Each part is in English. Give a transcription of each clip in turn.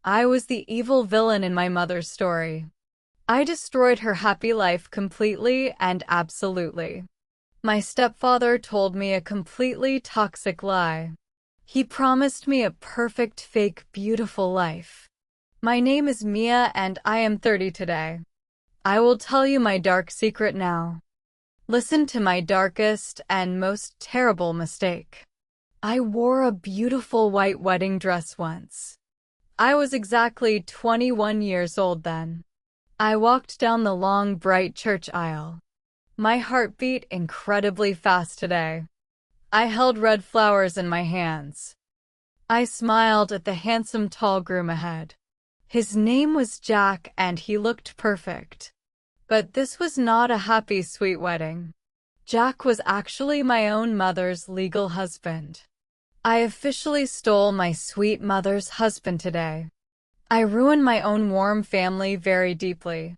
I was the evil villain in my mother's story. I destroyed her happy life completely and absolutely. My stepfather told me a completely toxic lie. He promised me a perfect, fake, beautiful life. My name is Mia and I am 30 today. I will tell you my dark secret now. Listen to my darkest and most terrible mistake. I wore a beautiful white wedding dress once. I was exactly 21 years old then. I walked down the long, bright church aisle. My heart beat incredibly fast today. I held red flowers in my hands. I smiled at the handsome tall groom ahead. His name was Jack and he looked perfect. But this was not a happy, sweet wedding. Jack was actually my own mother's legal husband. I officially stole my sweet mother's husband today. I ruined my own warm family very deeply.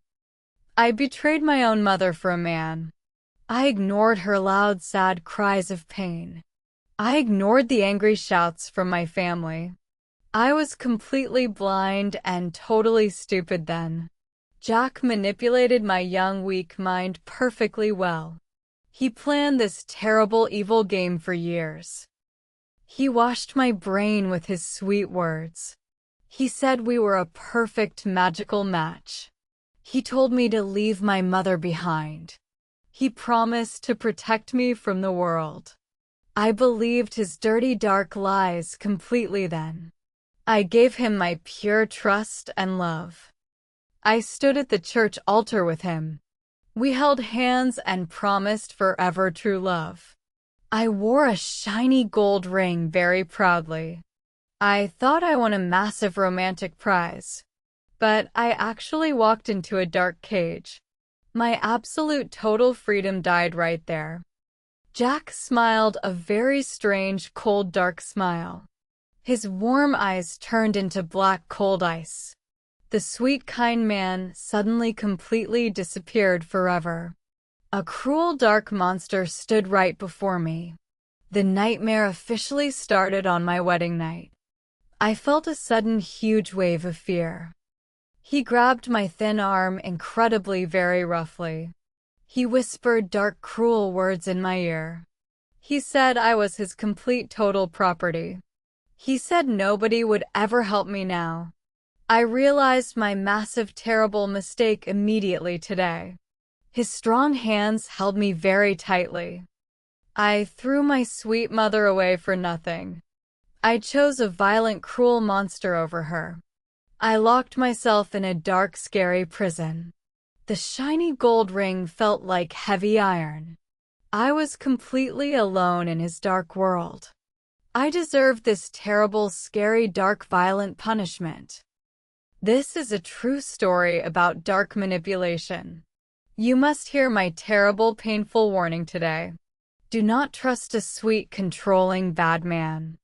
I betrayed my own mother for a man. I ignored her loud, sad cries of pain. I ignored the angry shouts from my family. I was completely blind and totally stupid then. Jack manipulated my young, weak mind perfectly well. He planned this terrible, evil game for years. He washed my brain with his sweet words. He said we were a perfect, magical match. He told me to leave my mother behind. He promised to protect me from the world. I believed his dirty, dark lies completely then. I gave him my pure trust and love. I stood at the church altar with him. We held hands and promised forever true love. I wore a shiny gold ring very proudly. I thought I won a massive romantic prize. But I actually walked into a dark cage. My absolute total freedom died right there. Jack smiled a very strange, cold, dark smile. His warm eyes turned into black, cold ice. The sweet, kind man suddenly completely disappeared forever. A cruel, dark monster stood right before me. The nightmare officially started on my wedding night. I felt a sudden, huge wave of fear. He grabbed my thin arm incredibly, very roughly. He whispered dark, cruel words in my ear. He said I was his complete, total property. He said nobody would ever help me now. I realized my massive, terrible mistake immediately today. His strong hands held me very tightly. I threw my sweet mother away for nothing. I chose a violent, cruel monster over her. I locked myself in a dark, scary prison. The shiny gold ring felt like heavy iron. I was completely alone in his dark world. I deserved this terrible, scary, dark, violent punishment. This is a true story about dark manipulation. You must hear my terrible, painful warning today. Do not trust a sweet, controlling, bad man.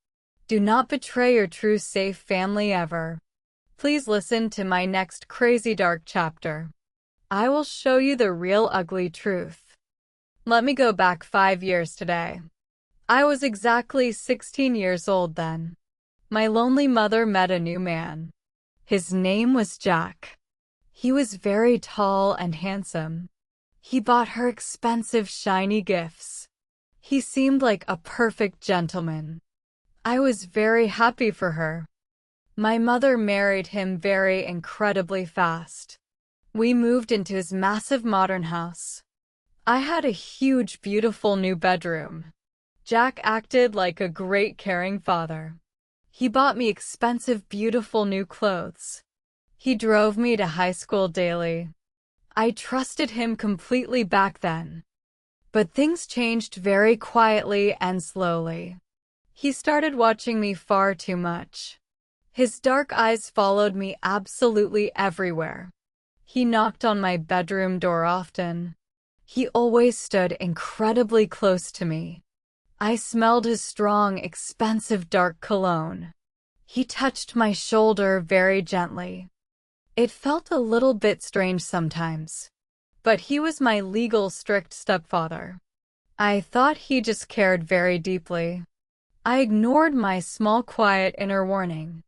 Do not betray your true, safe family ever. Please listen to my next crazy dark chapter. I will show you the real ugly truth. Let me go back 5 years today. I was exactly 16 years old then. My lonely mother met a new man. His name was Jack. He was very tall and handsome. He bought her expensive, shiny gifts. He seemed like a perfect gentleman. I was very happy for her. My mother married him very incredibly fast. We moved into his massive modern house. I had a huge, beautiful new bedroom. Jack acted like a great caring father. He bought me expensive, beautiful new clothes. He drove me to high school daily. I trusted him completely back then. But things changed very quietly and slowly. He started watching me far too much. His dark eyes followed me absolutely everywhere. He knocked on my bedroom door often. He always stood incredibly close to me. I smelled his strong, expensive dark cologne. He touched my shoulder very gently. It felt a little bit strange sometimes. But he was my legal, strict stepfather. I thought he just cared very deeply. I ignored my small, quiet inner warning.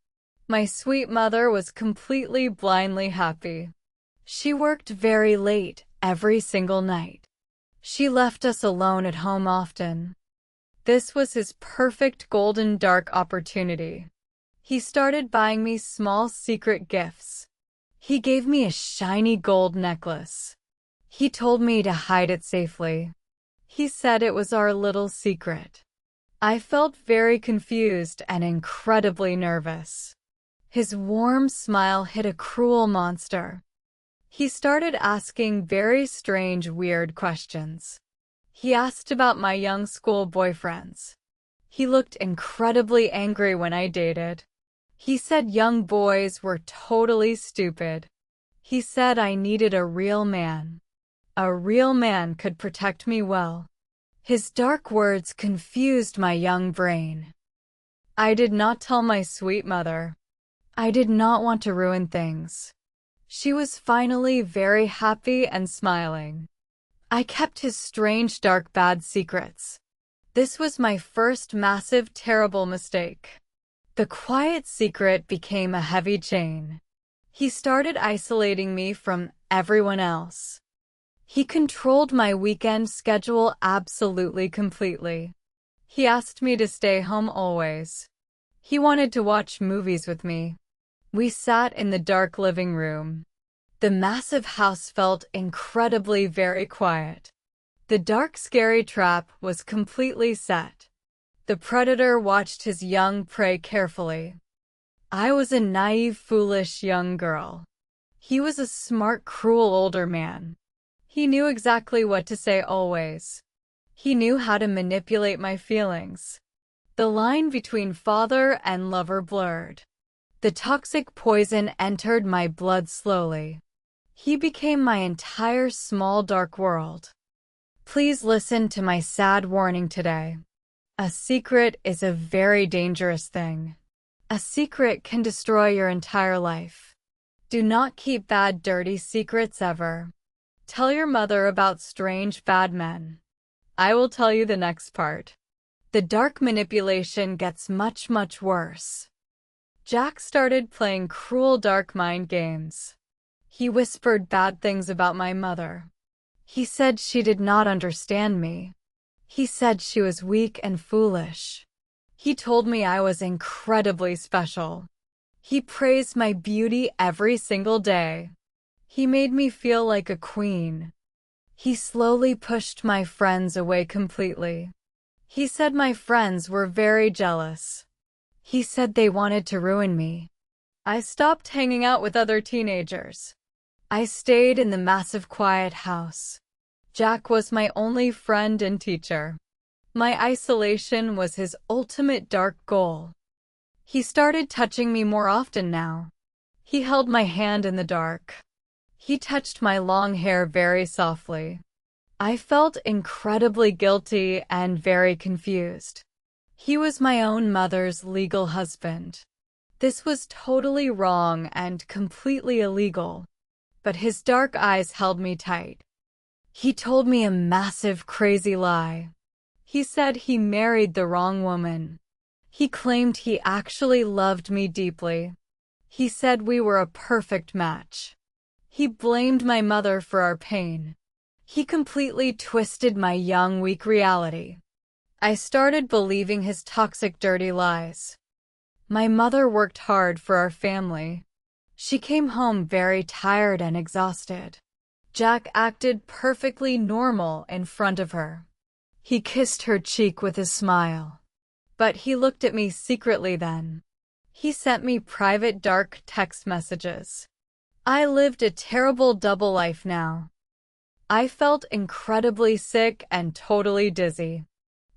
My sweet mother was completely blindly happy. She worked very late every single night. She left us alone at home often. This was his perfect golden dark opportunity. He started buying me small secret gifts. He gave me a shiny gold necklace. He told me to hide it safely. He said it was our little secret. I felt very confused and incredibly nervous. His warm smile hid a cruel monster. He started asking very strange, weird questions. He asked about my young school boyfriends. He looked incredibly angry when I dated. He said young boys were totally stupid. He said I needed a real man. A real man could protect me well. His dark words confused my young brain. I did not tell my sweet mother. I did not want to ruin things. She was finally very happy and smiling. I kept his strange, dark, bad secrets. This was my first massive, terrible mistake. The quiet secret became a heavy chain. He started isolating me from everyone else. He controlled my weekend schedule absolutely completely. He asked me to stay home always. He wanted to watch movies with me. We sat in the dark living room. The massive house felt incredibly very quiet. The dark, scary trap was completely set. The predator watched his young prey carefully. I was a naive, foolish young girl. He was a smart, cruel older man. He knew exactly what to say always. He knew how to manipulate my feelings. The line between father and lover blurred. The toxic poison entered my blood slowly. He became my entire small dark world. Please listen to my sad warning today. A secret is a very dangerous thing. A secret can destroy your entire life. Do not keep bad, dirty secrets ever. Tell your mother about strange, bad men. I will tell you the next part. The dark manipulation gets much, much worse. Jack started playing cruel, dark mind games. He whispered bad things about my mother. He said she did not understand me. He said she was weak and foolish. He told me I was incredibly special. He praised my beauty every single day. He made me feel like a queen. He slowly pushed my friends away completely. He said my friends were very jealous. He said they wanted to ruin me. I stopped hanging out with other teenagers. I stayed in the massive, quiet house. Jack was my only friend and teacher. My isolation was his ultimate dark goal. He started touching me more often now. He held my hand in the dark. He touched my long hair very softly. I felt incredibly guilty and very confused. He was my own mother's legal husband. This was totally wrong and completely illegal. But his dark eyes held me tight. He told me a massive, crazy lie. He said he married the wrong woman. He claimed he actually loved me deeply. He said we were a perfect match. He blamed my mother for our pain. He completely twisted my young, weak reality. I started believing his toxic, dirty lies. My mother worked hard for our family. She came home very tired and exhausted. Jack acted perfectly normal in front of her. He kissed her cheek with a smile. But he looked at me secretly then. He sent me private, dark text messages. I lived a terrible double life now. I felt incredibly sick and totally dizzy.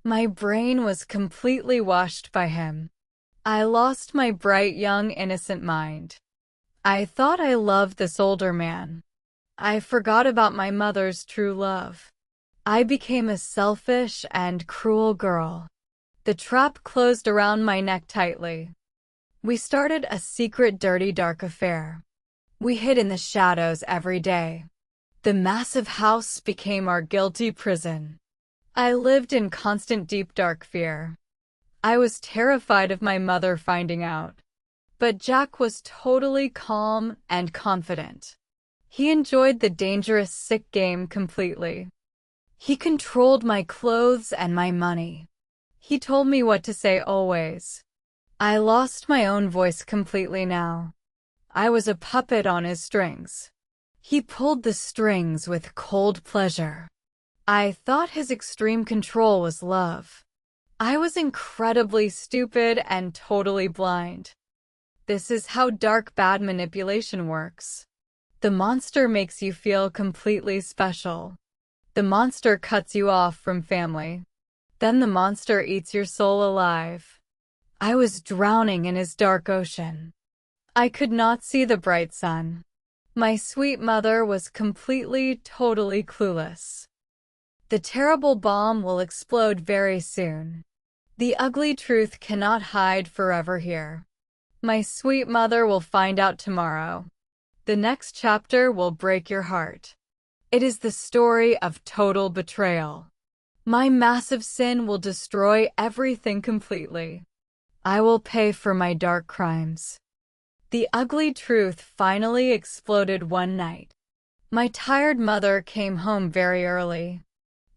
My brain was completely washed by him. I lost my bright, young, innocent mind. I thought I loved this older man. I forgot about my mother's true love. I became a selfish and cruel girl. The trap closed around my neck tightly. We started a secret, dirty, dark affair. We hid in the shadows every day. The massive house became our guilty prison. I lived in constant, deep, dark fear. I was terrified of my mother finding out. But Jack was totally calm and confident. He enjoyed the dangerous sick game completely. He controlled my clothes and my money. He told me what to say always. I lost my own voice completely now. I was a puppet on his strings. He pulled the strings with cold pleasure. I thought his extreme control was love. I was incredibly stupid and totally blind. This is how dark bad manipulation works. The monster makes you feel completely special. The monster cuts you off from family. Then the monster eats your soul alive. I was drowning in his dark ocean. I could not see the bright sun. My sweet mother was completely, totally clueless. The terrible bomb will explode very soon. The ugly truth cannot hide forever here. My sweet mother will find out tomorrow. The next chapter will break your heart. It is the story of total betrayal. My massive sin will destroy everything completely. I will pay for my dark crimes. The ugly truth finally exploded one night. My tired mother came home very early.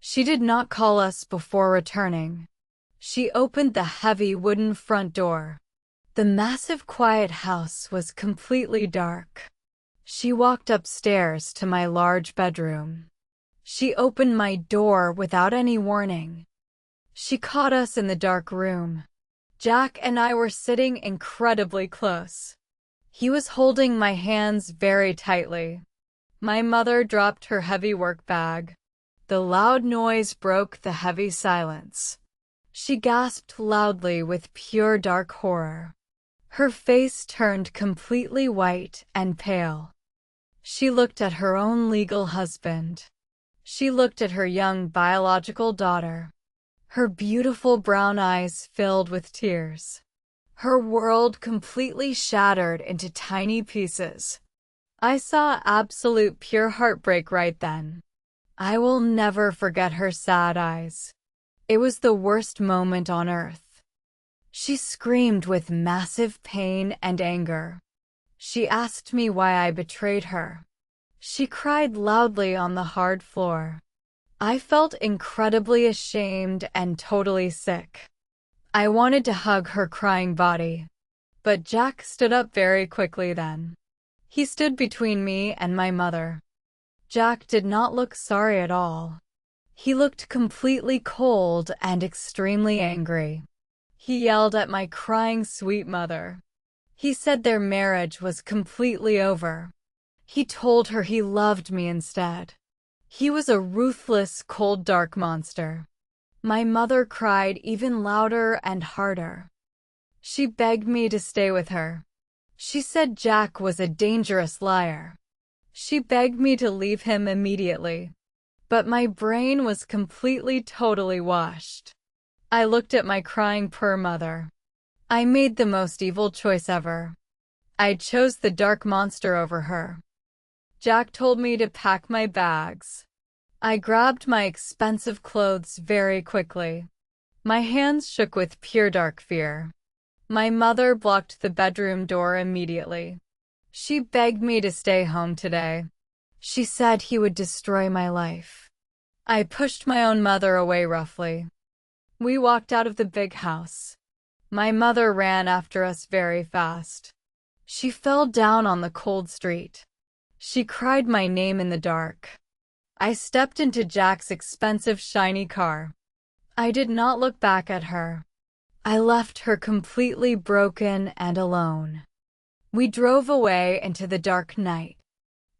She did not call us before returning. She opened the heavy wooden front door. The massive quiet house was completely dark. She walked upstairs to my large bedroom. She opened my door without any warning. She caught us in the dark room. Jack and I were sitting incredibly close. He was holding my hands very tightly. My mother dropped her heavy work bag. The loud noise broke the heavy silence. She gasped loudly with pure dark horror. Her face turned completely white and pale. She looked at her own legal husband. She looked at her young biological daughter. Her beautiful brown eyes filled with tears. Her world completely shattered into tiny pieces. I saw absolute pure heartbreak right then. I will never forget her sad eyes. It was the worst moment on earth. She screamed with massive pain and anger. She asked me why I betrayed her. She cried loudly on the hard floor. I felt incredibly ashamed and totally sick. I wanted to hug her crying body. But Jack stood up very quickly then. He stood between me and my mother. Jack did not look sorry at all. He looked completely cold and extremely angry. He yelled at my crying sweet mother. He said their marriage was completely over. He told her he loved me instead. He was a ruthless, cold, dark monster. My mother cried even louder and harder. She begged me to stay with her. She said Jack was a dangerous liar. She begged me to leave him immediately. But my brain was completely, totally washed. I looked at my crying poor mother. I made the most evil choice ever. I chose the dark monster over her. Jack told me to pack my bags. I grabbed my expensive clothes very quickly. My hands shook with pure dark fear. My mother blocked the bedroom door immediately. She begged me to stay home today. She said he would destroy my life. I pushed my own mother away roughly. We walked out of the big house. My mother ran after us very fast. She fell down on the cold street. She cried my name in the dark. I stepped into Jack's expensive shiny car. I did not look back at her. I left her completely broken and alone. We drove away into the dark night.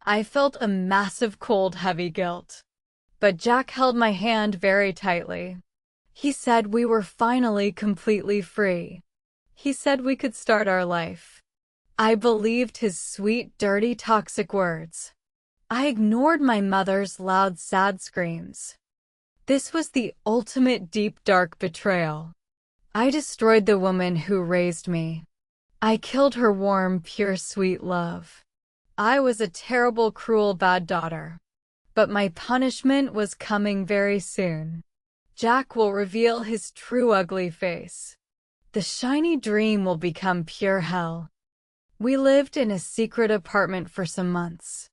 I felt a massive cold, heavy guilt. But Jack held my hand very tightly. He said we were finally completely free. He said we could start our life. I believed his sweet, dirty, toxic words. I ignored my mother's loud, sad screams. This was the ultimate deep, dark betrayal. I destroyed the woman who raised me. I killed her warm, pure, sweet love. I was a terrible, cruel, bad daughter. But my punishment was coming very soon. Jack will reveal his true ugly face. The shiny dream will become pure hell. We lived in a secret apartment for some months.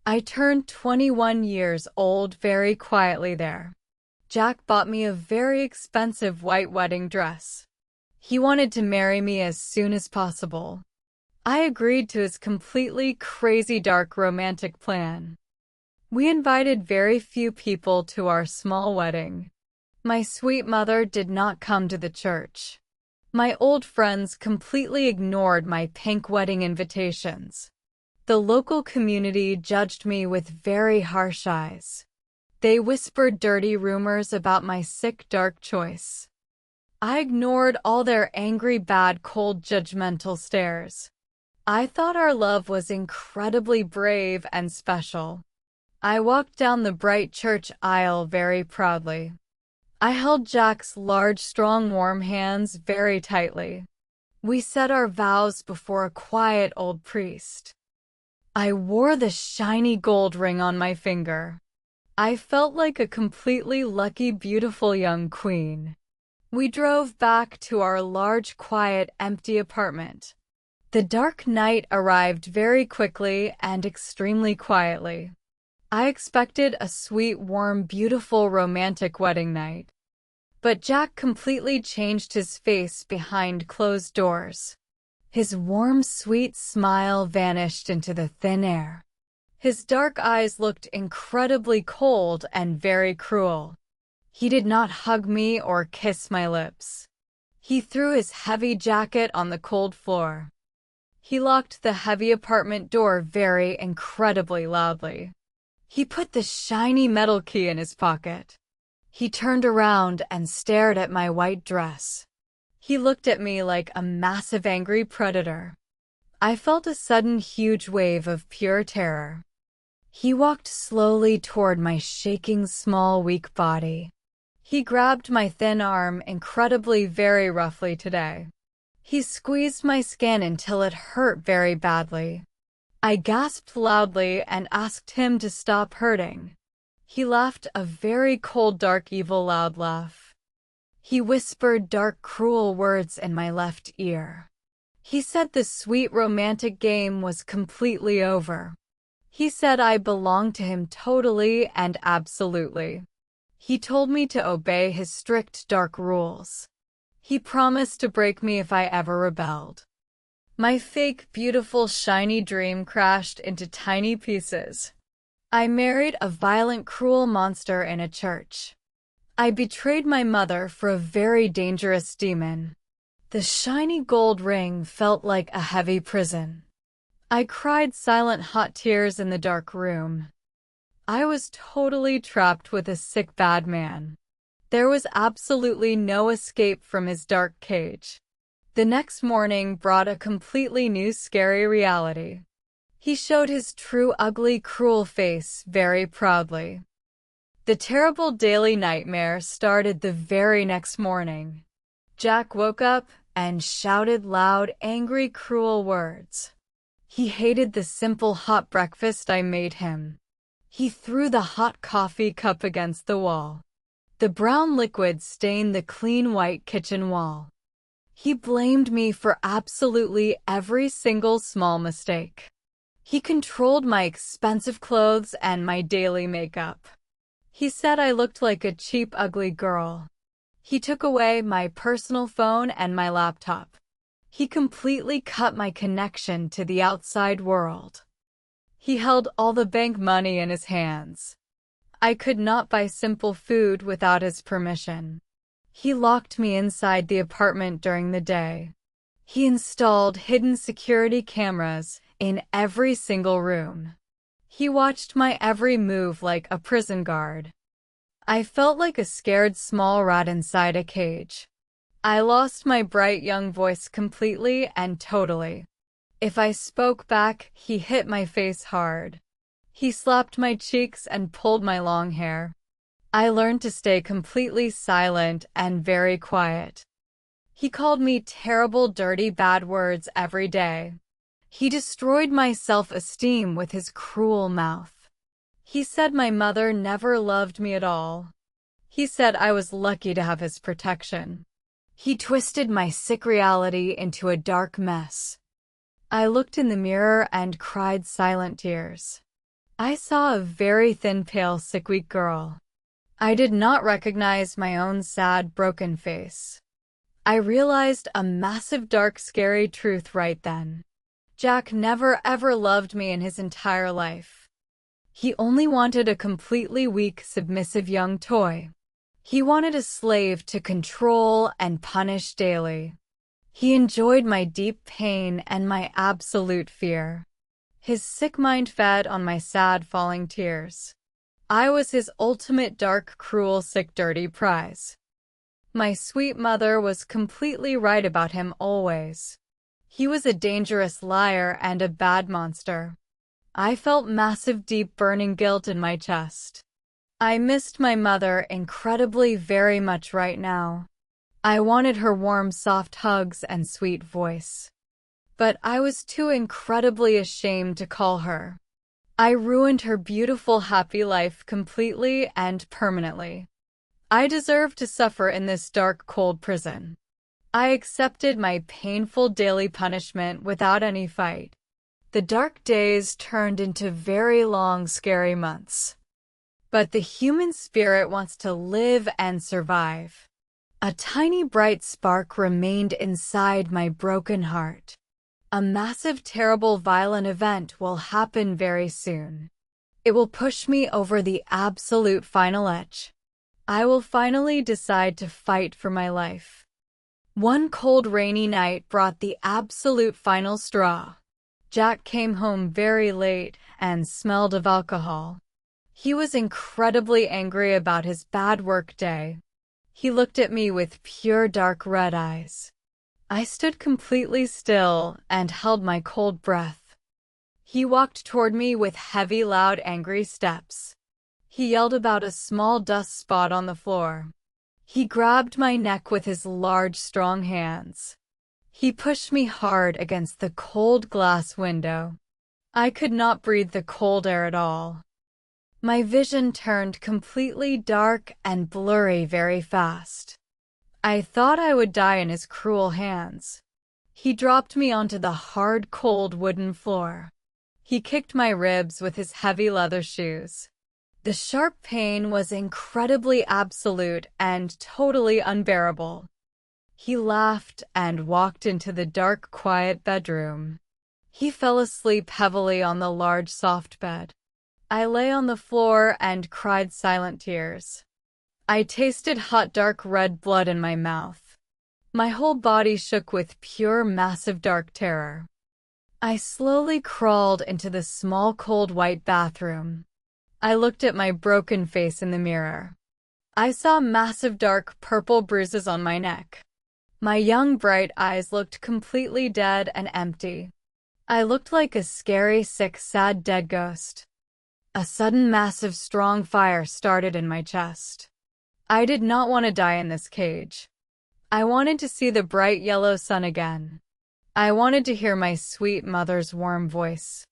I turned 21 years old very quietly there. Jack bought me a very expensive white wedding dress. He wanted to marry me as soon as possible. I agreed to his completely crazy dark romantic plan. We invited very few people to our small wedding. My sweet mother did not come to the church. My old friends completely ignored my pink wedding invitations. The local community judged me with very harsh eyes. They whispered dirty rumors about my sick, dark choice. I ignored all their angry, bad, cold, judgmental stares. I thought our love was incredibly brave and special. I walked down the bright church aisle very proudly. I held Jack's large, strong, warm hands very tightly. We said our vows before a quiet old priest. I wore the shiny gold ring on my finger. I felt like a completely lucky, beautiful young queen. We drove back to our large, quiet, empty apartment. The dark night arrived very quickly and extremely quietly. I expected a sweet, warm, beautiful, romantic wedding night. But Jack completely changed his face behind closed doors. His warm, sweet smile vanished into the thin air. His dark eyes looked incredibly cold and very cruel. He did not hug me or kiss my lips. He threw his heavy jacket on the cold floor. He locked the heavy apartment door very incredibly loudly. He put the shiny metal key in his pocket. He turned around and stared at my white dress. He looked at me like a massive angry predator. I felt a sudden huge wave of pure terror. He walked slowly toward my shaking, small, weak body. He grabbed my thin arm incredibly very roughly today. He squeezed my skin until it hurt very badly. I gasped loudly and asked him to stop hurting. He laughed a very cold, dark, evil, loud laugh. He whispered dark, cruel words in my left ear. He said the sweet romantic game was completely over. He said I belonged to him totally and absolutely. He told me to obey his strict, dark rules. He promised to break me if I ever rebelled. My fake, beautiful, shiny dream crashed into tiny pieces. I married a violent, cruel monster in a church. I betrayed my mother for a very dangerous demon. The shiny gold ring felt like a heavy prison. I cried silent, hot tears in the dark room. I was totally trapped with a sick, bad man. There was absolutely no escape from his dark cage. The next morning brought a completely new scary reality. He showed his true ugly, cruel face very proudly. The terrible daily nightmare started the very next morning. Jack woke up and shouted loud, angry, cruel words. He hated the simple hot breakfast I made him. He threw the hot coffee cup against the wall. The brown liquid stained the clean white kitchen wall. He blamed me for absolutely every single small mistake. He controlled my expensive clothes and my daily makeup. He said I looked like a cheap, ugly girl. He took away my personal phone and my laptop. He completely cut my connection to the outside world. He held all the bank money in his hands. I could not buy simple food without his permission. He locked me inside the apartment during the day. He installed hidden security cameras in every single room. He watched my every move like a prison guard. I felt like a scared small rat inside a cage. I lost my bright young voice completely and totally. If I spoke back, he hit my face hard. He slapped my cheeks and pulled my long hair. I learned to stay completely silent and very quiet. He called me terrible, dirty, bad words every day. He destroyed my self-esteem with his cruel mouth. He said my mother never loved me at all. He said I was lucky to have his protection. He twisted my sick reality into a dark mess. I looked in the mirror and cried silent tears. I saw a very thin, pale, sick, weak girl. I did not recognize my own sad, broken face. I realized a massive, dark, scary truth right then. Jack never ever loved me in his entire life. He only wanted a completely weak, submissive young toy. He wanted a slave to control and punish daily. He enjoyed my deep pain and my absolute fear. His sick mind fed on my sad, falling tears. I was his ultimate dark, cruel, sick, dirty prize. My sweet mother was completely right about him always. He was a dangerous liar and a bad monster. I felt massive, deep, burning guilt in my chest. I missed my mother incredibly very much right now. I wanted her warm, soft hugs and sweet voice. But I was too incredibly ashamed to call her. I ruined her beautiful, happy life completely and permanently. I deserved to suffer in this dark, cold prison. I accepted my painful daily punishment without any fight. The dark days turned into very long, scary months. But the human spirit wants to live and survive. A tiny bright spark remained inside my broken heart. A massive, terrible, violent event will happen very soon. It will push me over the absolute final edge. I will finally decide to fight for my life. One cold, rainy night brought the absolute final straw. Jack came home very late and smelled of alcohol. He was incredibly angry about his bad work day. He looked at me with pure dark red eyes. I stood completely still and held my cold breath. He walked toward me with heavy, loud, angry steps. He yelled about a small dust spot on the floor. He grabbed my neck with his large, strong hands. He pushed me hard against the cold glass window. I could not breathe the cold air at all. My vision turned completely dark and blurry very fast. I thought I would die in his cruel hands. He dropped me onto the hard, cold wooden floor. He kicked my ribs with his heavy leather shoes. The sharp pain was incredibly absolute and totally unbearable. He laughed and walked into the dark, quiet bedroom. He fell asleep heavily on the large, soft bed. I lay on the floor and cried silent tears. I tasted hot, dark red blood in my mouth. My whole body shook with pure, massive, dark terror. I slowly crawled into the small, cold, white bathroom. I looked at my broken face in the mirror. I saw massive, dark, purple bruises on my neck. My young, bright eyes looked completely dead and empty. I looked like a scary, sick, sad, dead ghost. A sudden, massive, strong fire started in my chest. I did not want to die in this cage. I wanted to see the bright yellow sun again. I wanted to hear my sweet mother's warm voice.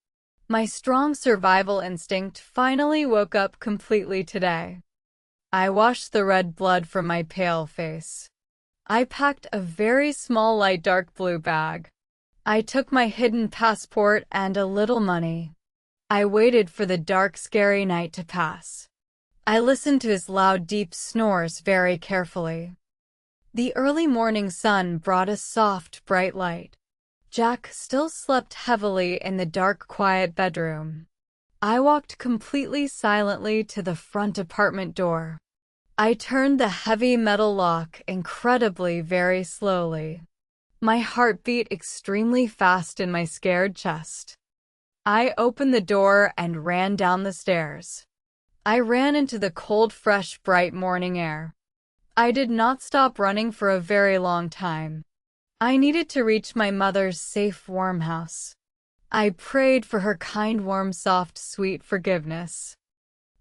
My strong survival instinct finally woke up completely today. I washed the red blood from my pale face. I packed a very small, light, dark blue bag. I took my hidden passport and a little money. I waited for the dark, scary night to pass. I listened to his loud, deep snores very carefully. The early morning sun brought a soft, bright light. Jack still slept heavily in the dark, quiet bedroom. I walked completely silently to the front apartment door. I turned the heavy metal lock incredibly very slowly. My heart beat extremely fast in my scared chest. I opened the door and ran down the stairs. I ran into the cold, fresh, bright morning air. I did not stop running for a very long time. I needed to reach my mother's safe, warm house. I prayed for her kind, warm, soft, sweet forgiveness.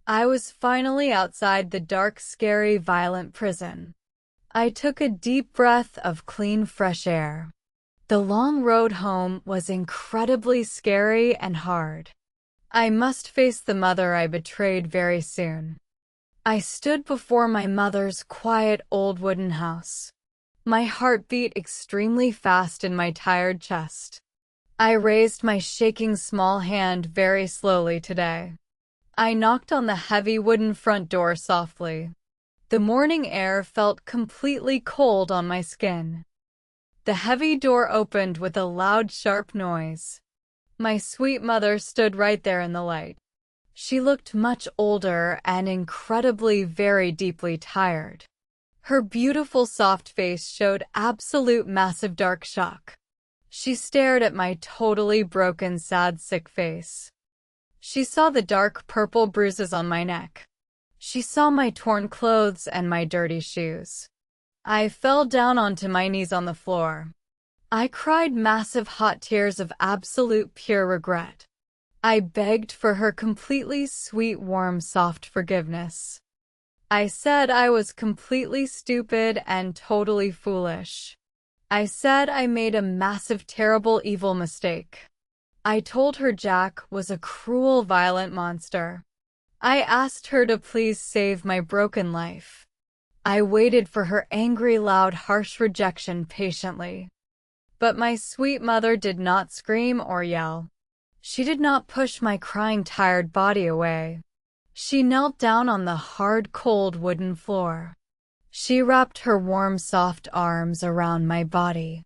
I was finally outside the dark, scary, violent prison. I took a deep breath of clean, fresh air. The long road home was incredibly scary and hard. I must face the mother I betrayed very soon. I stood before my mother's quiet old wooden house. My heart beat extremely fast in my tired chest. I raised my shaking small hand very slowly today. I knocked on the heavy wooden front door softly. The morning air felt completely cold on my skin. The heavy door opened with a loud, sharp noise. My sweet mother stood right there in the light. She looked much older and incredibly very deeply tired. Her beautiful soft face showed absolute massive dark shock. She stared at my totally broken, sad, sick face. She saw the dark purple bruises on my neck. She saw my torn clothes and my dirty shoes. I fell down onto my knees on the floor. I cried massive hot tears of absolute pure regret. I begged for her completely sweet, warm, soft forgiveness. I said I was completely stupid and totally foolish. I said I made a massive, terrible, evil mistake. I told her Jack was a cruel, violent monster. I asked her to please save my broken life. I waited for her angry, loud, harsh rejection patiently. But my sweet mother did not scream or yell. She did not push my crying, tired body away. She knelt down on the hard, cold wooden floor. She wrapped her warm, soft arms around my body.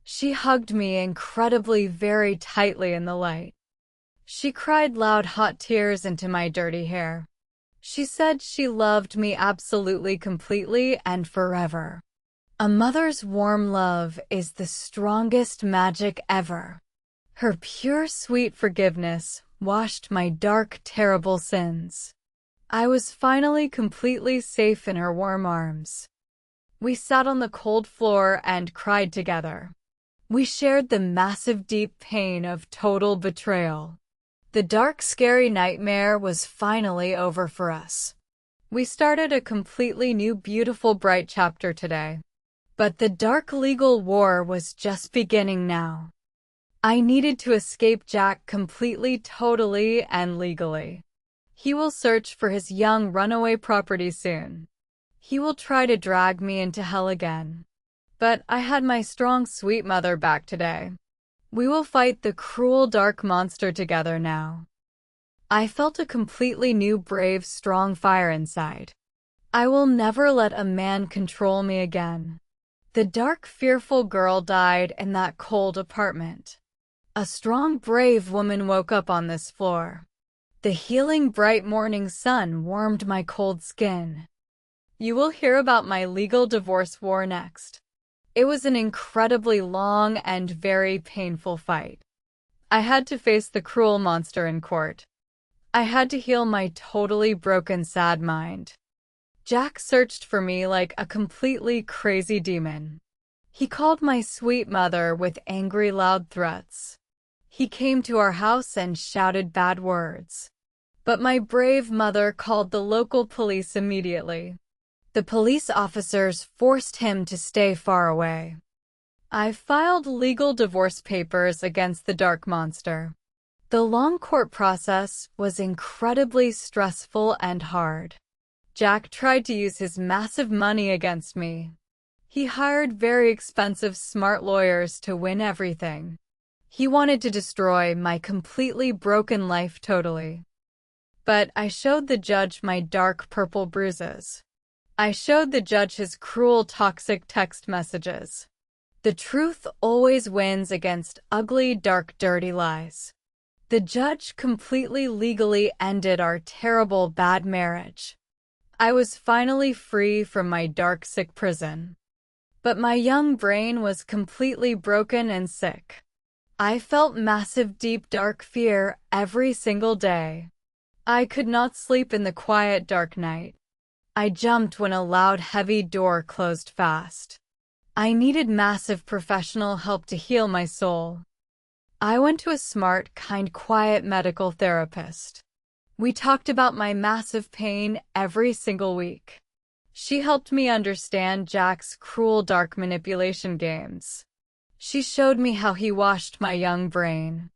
She hugged me incredibly, very tightly in the light. She cried loud, hot tears into my dirty hair. She said she loved me absolutely, completely, and forever. A mother's warm love is the strongest magic ever. Her pure, sweet forgiveness washed my dark, terrible sins. I was finally completely safe in her warm arms. We sat on the cold floor and cried together. We shared the massive, deep pain of total betrayal. The dark, scary nightmare was finally over for us. We started a completely new, beautiful, bright chapter today. But the dark legal war was just beginning now. I needed to escape Jack completely, totally, and legally. He will search for his young runaway property soon. He will try to drag me into hell again. But I had my strong, sweet mother back today. We will fight the cruel, dark monster together now. I felt a completely new, brave, strong fire inside. I will never let a man control me again. The dark, fearful girl died in that cold apartment. A strong, brave woman woke up on this floor. The healing, bright morning sun warmed my cold skin. You will hear about my legal divorce war next. It was an incredibly long and very painful fight. I had to face the cruel monster in court. I had to heal my totally broken, sad mind. Jack searched for me like a completely crazy demon. He called my sweet mother with angry, loud threats. He came to our house and shouted bad words. But my brave mother called the local police immediately. The police officers forced him to stay far away. I filed legal divorce papers against the dark monster. The long court process was incredibly stressful and hard. Jack tried to use his massive money against me. He hired very expensive, smart lawyers to win everything. He wanted to destroy my completely broken life totally. But I showed the judge my dark purple bruises. I showed the judge his cruel, toxic text messages. The truth always wins against ugly, dark, dirty lies. The judge completely legally ended our terrible, bad marriage. I was finally free from my dark, sick prison. But my young brain was completely broken and sick. I felt massive, deep, dark fear every single day. I could not sleep in the quiet, dark night. I jumped when a loud, heavy door closed fast. I needed massive professional help to heal my soul. I went to a smart, kind, quiet medical therapist. We talked about my massive pain every single week. She helped me understand Jack's cruel, dark manipulation games. She showed me how he washed my young brain.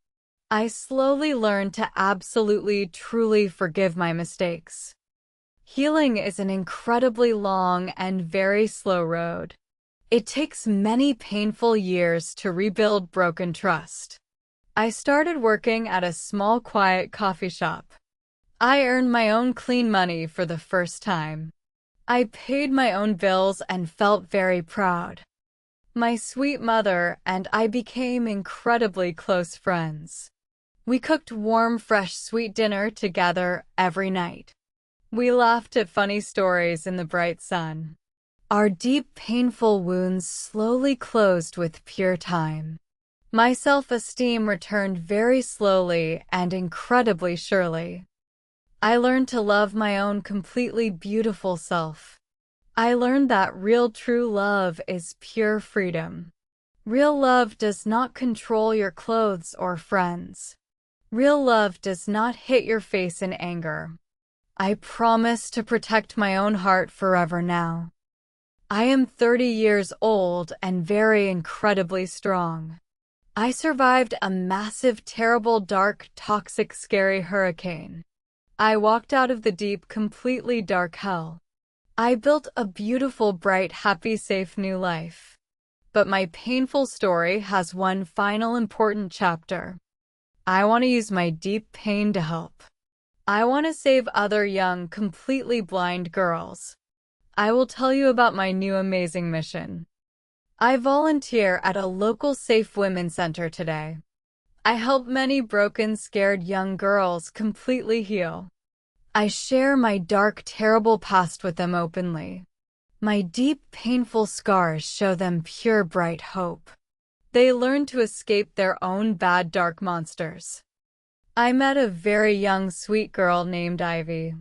I slowly learned to absolutely, truly forgive my mistakes. Healing is an incredibly long and very slow road. It takes many painful years to rebuild broken trust. I started working at a small, quiet coffee shop. I earned my own clean money for the first time. I paid my own bills and felt very proud. My sweet mother and I became incredibly close friends. We cooked warm, fresh, sweet dinner together every night. We laughed at funny stories in the bright sun. Our deep, painful wounds slowly closed with pure time. My self-esteem returned very slowly and incredibly surely. I learned to love my own completely beautiful self. I learned that real true love is pure freedom. Real love does not control your clothes or friends. Real love does not hit your face in anger. I promise to protect my own heart forever now. I am 30 years old and very incredibly strong. I survived a massive, terrible, dark, toxic, scary hurricane. I walked out of the deep, completely dark hell. I built a beautiful, bright, happy, safe new life. But my painful story has one final important chapter. I want to use my deep pain to help. I want to save other young, completely blind girls. I will tell you about my new amazing mission. I volunteer at a local safe women's center today. I help many broken, scared young girls completely heal. I share my dark, terrible past with them openly. My deep, painful scars show them pure, bright hope. They learn to escape their own bad, dark monsters. I met a very young, sweet girl named Ivy.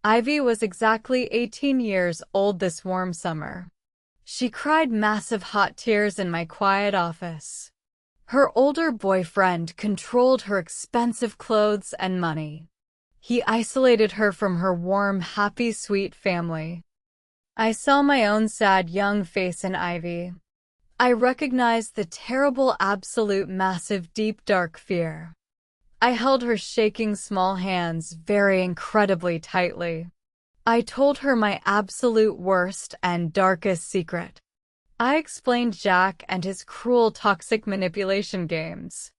Ivy was exactly 18 years old this warm summer. She cried massive hot tears in my quiet office. Her older boyfriend controlled her expensive clothes and money. He isolated her from her warm, happy, sweet family. I saw my own sad young face in Ivy. I recognized the terrible, absolute, massive, deep, dark fear. I held her shaking small hands very incredibly tightly. I told her my absolute worst and darkest secret. I explained Jack and his cruel, toxic manipulation games.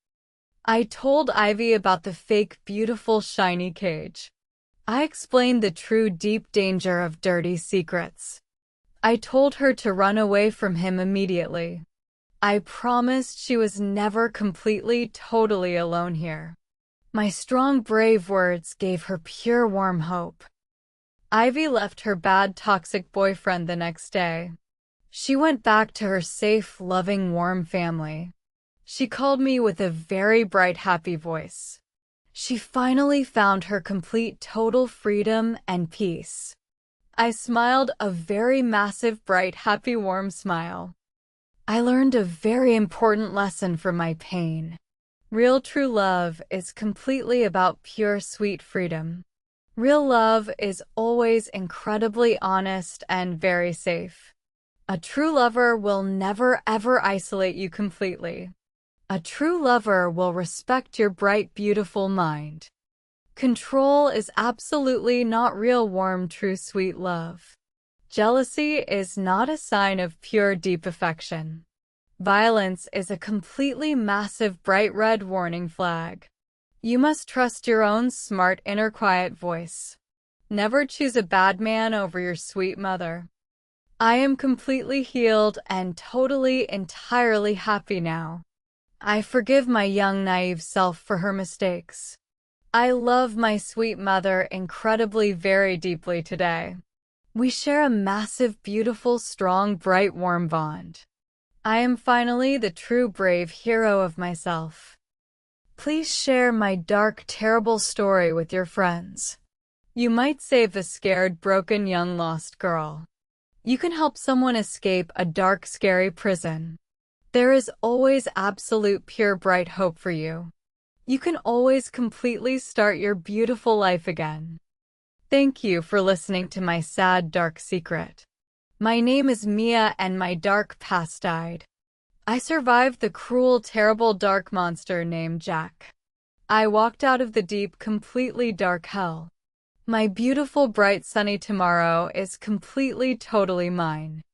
I told Ivy about the fake, beautiful, shiny cage. I explained the true, deep danger of dirty secrets. I told her to run away from him immediately. I promised she was never completely, totally alone here. My strong, brave words gave her pure, warm hope. Ivy left her bad, toxic boyfriend the next day. She went back to her safe, loving, warm family. She called me with a very bright, happy voice. She finally found her complete, total freedom and peace. I smiled a very massive, bright, happy, warm smile. I learned a very important lesson from my pain. Real true love is completely about pure, sweet freedom. Real love is always incredibly honest and very safe. A true lover will never ever isolate you completely. A true lover will respect your bright, beautiful mind. Control is absolutely not real, warm, true, sweet love. Jealousy is not a sign of pure, deep affection. Violence is a completely massive, bright red warning flag. You must trust your own smart, inner quiet voice. Never choose a bad man over your sweet mother. I am completely healed and totally, entirely happy now. I forgive my young, naive self for her mistakes. I love my sweet mother incredibly, very deeply today. We share a massive, beautiful, strong, bright, warm bond. I am finally the true, brave hero of myself. Please share my dark, terrible story with your friends. You might save a scared, broken, young, lost girl. You can help someone escape a dark, scary prison. There is always absolute, pure, bright hope for you. You can always completely start your beautiful life again. Thank you for listening to my sad, dark secret. My name is Mia and my dark past died. I survived the cruel, terrible, dark monster named Jack. I walked out of the deep, completely dark hell. My beautiful, bright, sunny tomorrow is completely, totally mine.